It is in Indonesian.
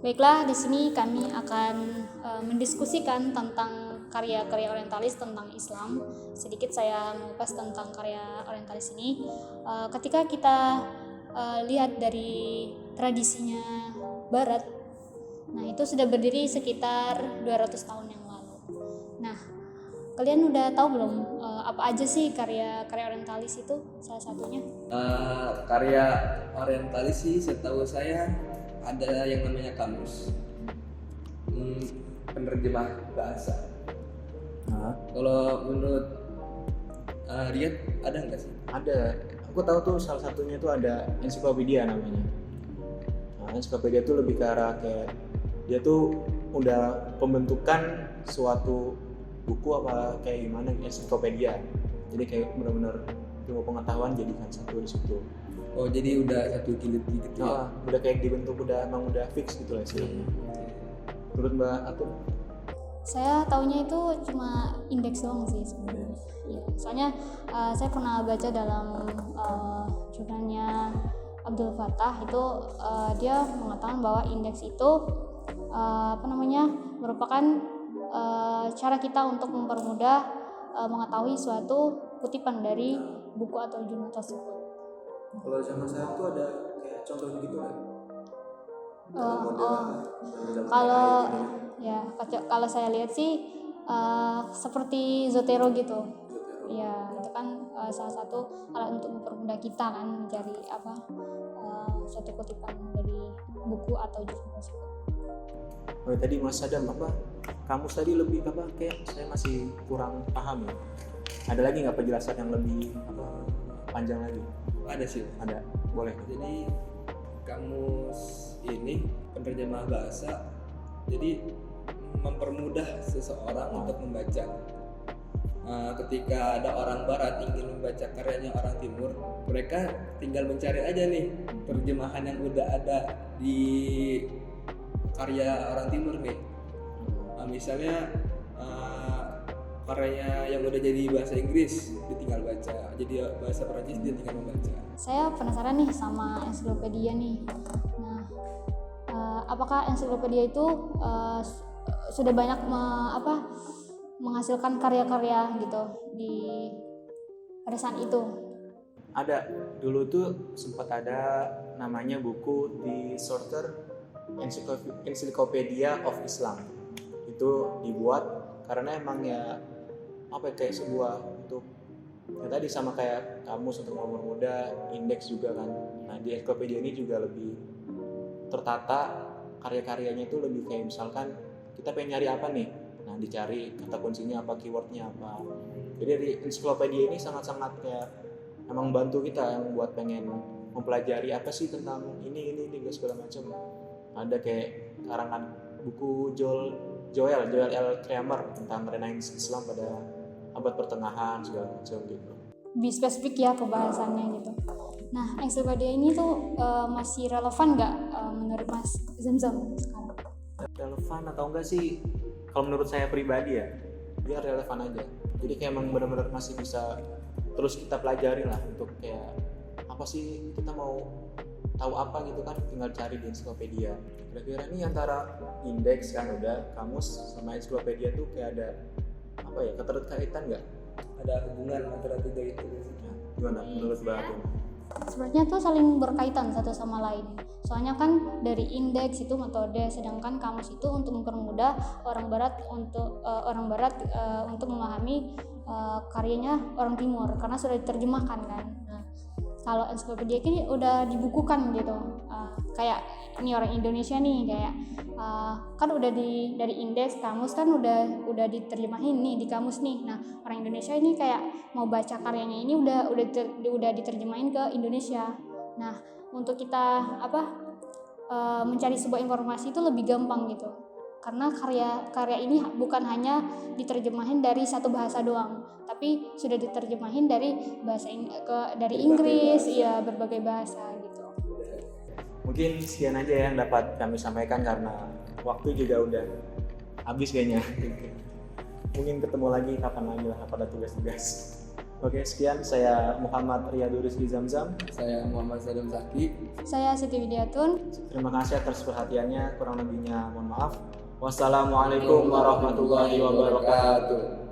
Baiklah, di sini kami akan mendiskusikan tentang karya-karya orientalis tentang Islam. Sedikit saya mengupas tentang karya orientalis ini. Ketika kita lihat dari tradisinya Barat, nah itu sudah berdiri sekitar 200 tahun yang lalu. Nah, kalian udah tahu belum apa aja sih karya-karya orientalis itu? Salah satunya Karya orientalis sih setahu saya ada yang namanya kamus, penerjemah bahasa. Kalau menurut Riyad ada nggak sih? Ada, aku tahu tuh salah satunya tuh ada ensiklopedia namanya. Nah, ensiklopedia tuh lebih ke arah kayak dia tuh udah pembentukan suatu buku apa kayak gimana ensiklopedia. Jadi kayak benar-benar ilmu pengetahuan jadikan satu di situ. Oh, jadi udah satu jilid gitu ya? Udah kayak dibentuk, emang udah fix gitu lah istilahnya. Menurut Mbak Atun? saya taunya itu cuma indeks doang sih sebenarnya. Ya, soalnya saya pernah baca dalam jurnalnya Abdul Fattah itu dia mengatakan bahwa indeks itu merupakan cara kita untuk mempermudah mengetahui suatu kutipan dari buku atau jurnal tersebut. Kalau zaman sekarang tuh ada kayak contoh gitu nggak? Kalau saya lihat sih seperti Zotero gitu. Ya, itu kan salah satu alat untuk mempermudah kita kan mencari suatu kutipan dari buku atau jurnal tersebut. Tadi Mas Adam kamus tadi lebih kayak saya masih kurang paham ya. Ada lagi nggak penjelasan yang lebih panjang lagi? Ada sih. Ada, boleh. Jadi kamus ini penerjemah bahasa, jadi mempermudah seseorang untuk membaca. Ketika ada orang Barat ingin membaca karyanya orang Timur, mereka tinggal mencari aja nih terjemahan yang udah ada di karya orang Timur nih. Misalnya karyanya yang udah jadi bahasa Inggris dia tinggal baca, jadi bahasa Perancis dia tinggal membaca. Saya penasaran nih sama ensiklopedia nih. Nah, apakah ensiklopedia itu sudah banyak menghasilkan karya-karya gitu pada saat itu? Ada, dulu tuh sempat ada namanya buku di Shorter Encyclopedia of Islam. Itu dibuat karena emang ya kayak sebuah untuk ya tadi sama kayak kamus untuk mempermudah, indeks juga kan. Nah di ensiklopedia ini juga lebih tertata, karya-karyanya itu lebih kayak misalkan kita pengen nyari apa nih, nah dicari kata kuncinya apa, keywordnya apa. Jadi di ensiklopedia ini sangat-sangat kayak emang bantu kita yang buat pengen mempelajari apa sih tentang ini segala macam. Ada kayak karangan buku Joel L. Kramer tentang Renaissance Islam pada abad pertengahan segala macam gitu. Lebih spesifik ya ke bahasannya gitu. Nah, ensiklopedia ini tuh masih relevan nggak menurut Mas Zamzam sekarang? Relevan atau enggak sih? Kalau menurut saya pribadi ya, dia relevan aja. Jadi kayak emang benar-benar masih bisa terus kita pelajari lah untuk kayak apa sih kita mau tahu apa gitu kan, tinggal cari di ensiklopedia. Kira-kira ini antara indeks kan udah, kamus sama ensiklopedia tuh kayak ada keterkaitan nggak? Ada hubungan antara tiga itu? Gimana menurut Mbak Atun? Sebenarnya tuh saling berkaitan satu sama lain. Soalnya kan dari indeks itu metode, sedangkan kamus itu untuk mempermudah orang Barat untuk memahami karyanya orang Timur karena sudah diterjemahkan kan. Nah, kalau ensiklopedia ini udah dibukukan gitu. Kayak ini orang Indonesia nih kayak kan udah dari indeks kamus kan udah diterjemahin nih di kamus nih. Nah, orang Indonesia ini kayak mau baca karyanya ini udah diterjemahin ke Indonesia. Nah, untuk kita mencari sebuah informasi itu lebih gampang gitu. Karena karya ini bukan hanya diterjemahin dari satu bahasa doang, tapi sudah diterjemahin dari dari Inggris, ya berbagai bahasa gitu. Mungkin sekian aja yang dapat kami sampaikan karena waktu juga udah habis kayaknya. Mungkin ketemu lagi kapan lagi lah pada tugas-tugas. Oke, sekian saya Muhammad Riyadu Rizky Zamzam. Saya Muhammad Salim Zaki. Saya Siti Widiatun. Terima kasih atas perhatiannya, kurang lebihnya mohon maaf. Wassalamualaikum warahmatullahi wabarakatuh.